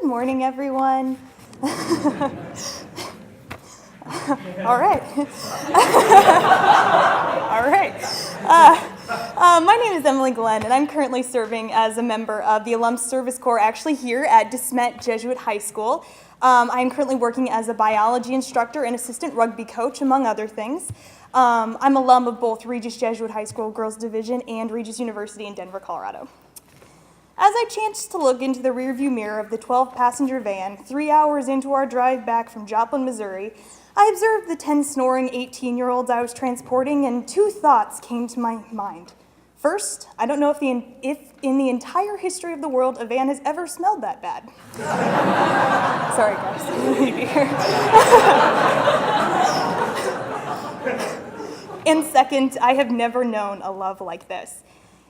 Good morning, everyone. All right. All right. My name is Emily Glenn, and I'm currently serving as a member of the Alum Service Corps, actually here at Smet Jesuit High School. I'm currently working as a biology instructor and assistant rugby coach, among other things. I'm alum of both Regis Jesuit High School Girls Division and Regis University in Denver, Colorado. As I chanced to look into the rearview mirror of the 12-passenger van 3 hours into our drive back from Joplin, Missouri, I observed the 10 snoring 18-year-olds I was transporting, and two thoughts came to my mind. First, I don't know if in the entire history of the world a van has ever smelled that bad. Sorry, guys. And second, I have never known a love like this.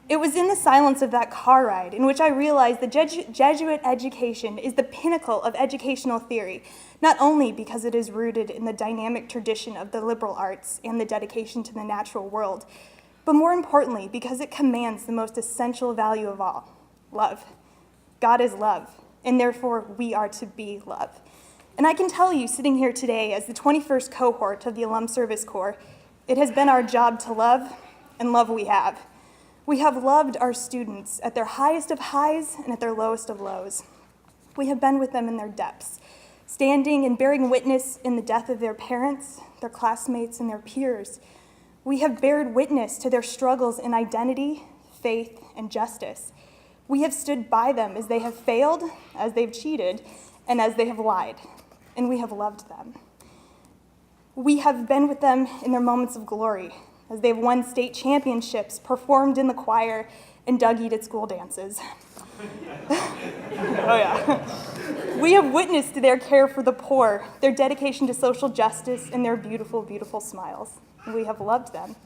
It was in the silence of that car ride in which I realized that Jesuit education is the pinnacle of educational theory, not only because it is rooted in the dynamic tradition of the liberal arts and the dedication to the natural world, but more importantly, because it commands the most essential value of all, love. God is love, and therefore we are to be love. And I can tell you, sitting here today as the 21st cohort of the Alum Service Corps, it has been our job to love, and love we have. We have loved our students at their highest of highs and at their lowest of lows. We have been with them in their depths, standing and bearing witness in the death of their parents, their classmates, and their peers. We have bared witness to their struggles in identity, faith, and justice. We have stood by them as they have failed, as they've cheated, and as they have lied, and we have loved them. We have been with them in their moments of glory, as they've won state championships, performed in the choir, and Dougie'd at school dances. Oh yeah. We have witnessed their care for the poor, their dedication to social justice, and their beautiful, beautiful smiles. We have loved them.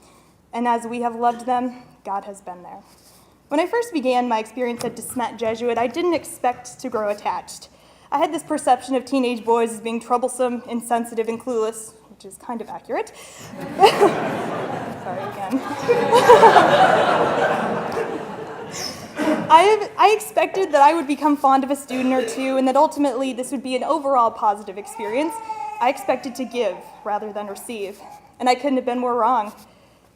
And as we have loved them, God has been there. When I first began my experience at Smet Jesuit, I didn't expect to grow attached. I had this perception of teenage boys as being troublesome, insensitive, and clueless, which is kind of accurate. Sorry again. I expected that I would become fond of a student or two, and that ultimately this would be an overall positive experience. I expected to give rather than receive, and I couldn't have been more wrong.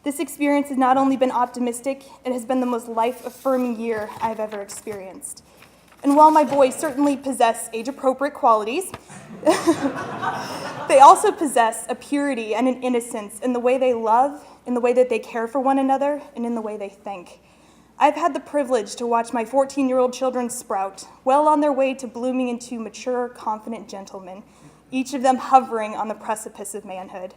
This experience has not only been optimistic, it has been the most life-affirming year I've ever experienced. And while my boys certainly possess age-appropriate qualities, they also possess a purity and an innocence in the way they love, in the way that they care for one another, and in the way they think. I've had the privilege to watch my 14-year-old children sprout, well on their way to blooming into mature, confident gentlemen, each of them hovering on the precipice of manhood.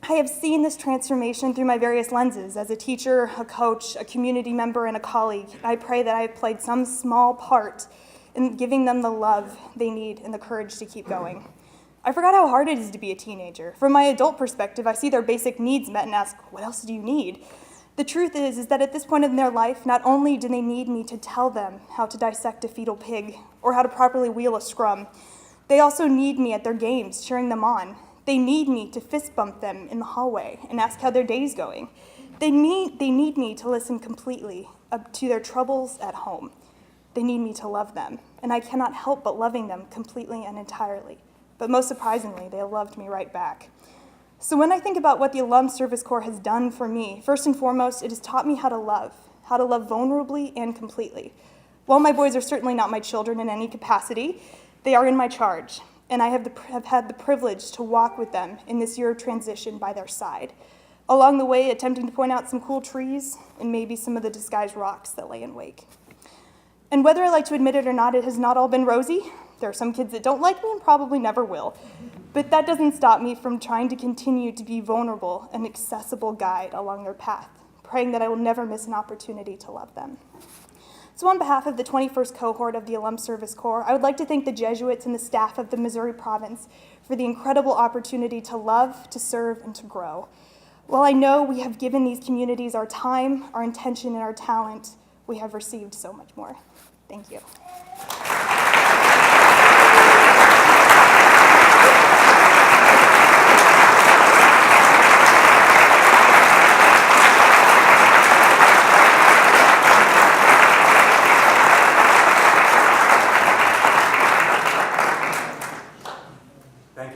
I have seen this transformation through my various lenses as a teacher, a coach, a community member, and a colleague. I pray that I have played some small part in giving them the love they need and the courage to keep going. I forgot how hard it is to be a teenager. From my adult perspective, I see their basic needs met and ask, what else do you need? The truth is that at this point in their life, not only do they need me to tell them how to dissect a fetal pig or how to properly wheel a scrum, they also need me at their games, cheering them on. They need me to fist bump them in the hallway and ask how their day's going. They need me to listen completely to their troubles at home. They need me to love them, and I cannot help but loving them completely and entirely. But most surprisingly, they loved me right back. So when I think about what the Alum Service Corps has done for me, first and foremost, it has taught me how to love vulnerably and completely. While my boys are certainly not my children in any capacity, they are in my charge. And I have had the privilege to walk with them in this year of transition by their side. Along the way, attempting to point out some cool trees and maybe some of the disguised rocks that lay in wake. And whether I like to admit it or not, it has not all been rosy. There are some kids that don't like me and probably never will. But that doesn't stop me from trying to continue to be vulnerable and accessible guide along their path, praying that I will never miss an opportunity to love them. So on behalf of the 21st cohort of the Alum Service Corps, I would like to thank the Jesuits and the staff of the Missouri province for the incredible opportunity to love, to serve, and to grow. While I know we have given these communities our time, our intention, and our talent, we have received so much more. Thank you.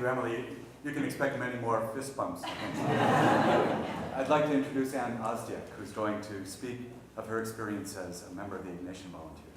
you, Emily. You can expect many more fist bumps. I'd like to introduce Ann Osdiak, who's going to speak of her experience as a member of the Ignatian Volunteers.